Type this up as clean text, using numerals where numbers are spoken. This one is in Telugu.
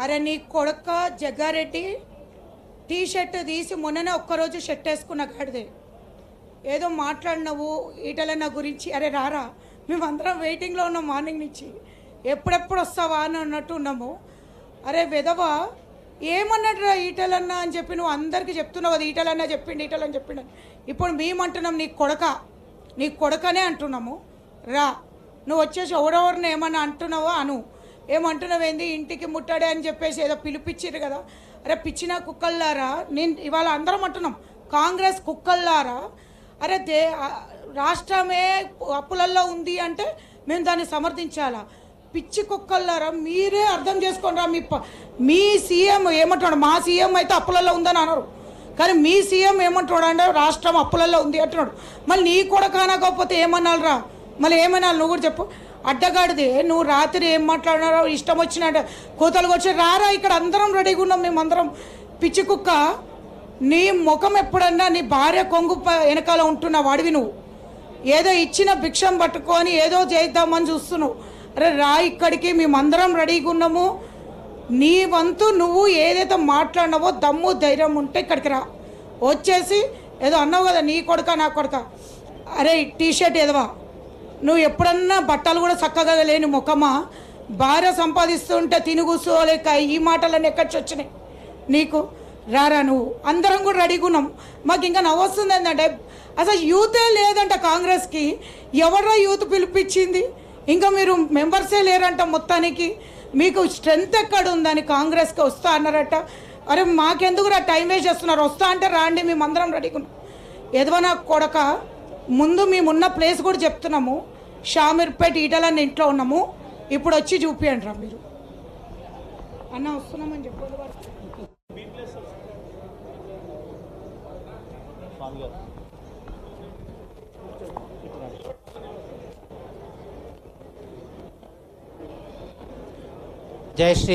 అరే నీ కొడుక జగ్గారెడ్డి టీ షర్ట్ తీసి మొన్ననే ఒక్కరోజు షర్ట్ వేసుకున్న గాడిదే ఏదో మాట్లాడినవు ఈటలన్న గురించి. అరే రారా, మేమందరం వెయిటింగ్లో ఉన్నాం మార్నింగ్ నుంచి, ఎప్పుడెప్పుడు వస్తావా అని అన్నట్టు ఉన్నాము. అరే విధవా ఏమన్నాడు రా ఈటలన్న అని చెప్పి నువ్వు అందరికీ చెప్తున్నావు కదా, ఈటలన్న చెప్పిండు ఈటలని చెప్పిండు. ఇప్పుడు మేమంటున్నాం నీ కొడకనే అంటున్నాము. రా, నువ్వు వచ్చేసి ఎవరెవరిని ఏమన్నా అంటున్నావో అను. ఏమంటున్నావేంది ఇంటికి ముట్టాడే అని చెప్పేసి ఏదో పిలిపించారు కదా. అరే పిచ్చిన కుక్కల్లారా, నేను ఇవాళ అందరం అంటున్నాం కాంగ్రెస్ కుక్కల్లారా. అరే రాష్ట్రమే అప్పులల్లో ఉంది అంటే మేము దాన్ని సమర్థించాలా? పిచ్చి కుక్కల్లారా, మీరే అర్థం చేసుకోండిరా. మీ సీఎం ఏమంటున్నాడు, మా సీఎం అయితే అప్పులలో ఉందని అన్నారు, కానీ మీ సీఎం ఏమంటున్నాడు అంటే రాష్ట్రం అప్పులలో ఉంది అంటున్నాడు. మళ్ళీ నీ కూడా కానకపోతే ఏమన్నాను రా, మళ్ళీ ఏమన్నాను నువ్వు కూడా చెప్పు. అడ్డగాడిదే నువ్వు రాత్రి ఏం మాట్లాడినారో ఇష్టం వచ్చినట్టు కోతలకు వచ్చి రారా, ఇక్కడ అందరం రెడీగా ఉన్నాం మేమందరం. పిచ్చి కుక్క, నీ ముఖం ఎప్పుడన్నా నీ భార్య కొంగు వెనకాల ఉంటున్న వాడివి నువ్వు. ఏదో ఇచ్చిన భిక్షం పట్టుకొని ఏదో చేద్దామని చూస్తున్నావు. అరే రా ఇక్కడికి, మేమందరం రెడీగా ఉన్నాము. నీ వంతు నువ్వు ఏదైతే మాట్లాడినావో దమ్ము ధైర్యం ఉంటే ఇక్కడికి రా. వచ్చేసి ఏదో అన్నావు కదా నీ కొడుక నా కొడుక. అరే టీ షర్ట్ ఏదవా, నువ్వు ఎప్పుడన్నా బట్టలు కూడా చక్కగా లేని ముఖమా? భార్య సంపాదిస్తుంటే తిని కూర్చోలేక ఈ మాటలన్నీ ఎక్కడికి వచ్చినాయి నీకు? రారా, నువ్వు అందరం కూడా రెడీగా ఉన్నాం. మాకు ఇంకా నవ్వొస్తుంది ఏంటంటే అసలు యూతే లేదంట కాంగ్రెస్కి. ఎవరో యూత్ పిలిపించింది, ఇంకా మీరు మెంబర్సే లేరంట మొత్తానికి. మీకు స్ట్రెంత్ ఎక్కడ ఉందని కాంగ్రెస్కి వస్తా అన్నారట. అరే మాకెందుకు రా టైం వేస్ట్ చేస్తున్నారు, వస్తా అంటే రాండి, మేమందరం రెడీగా ఉన్నాం. ఎదవనా కొడక, ముందు మేమున్న ప్లేస్ కూడా చెప్తున్నాము, షామీర్పేట ఈటలన్న ఇంట్లో ఉన్నాము, ఇప్పుడు వచ్చి చూపియండి రా మీరు. అన్న వస్తున్నామని చెప్పండి. జై శ్రీ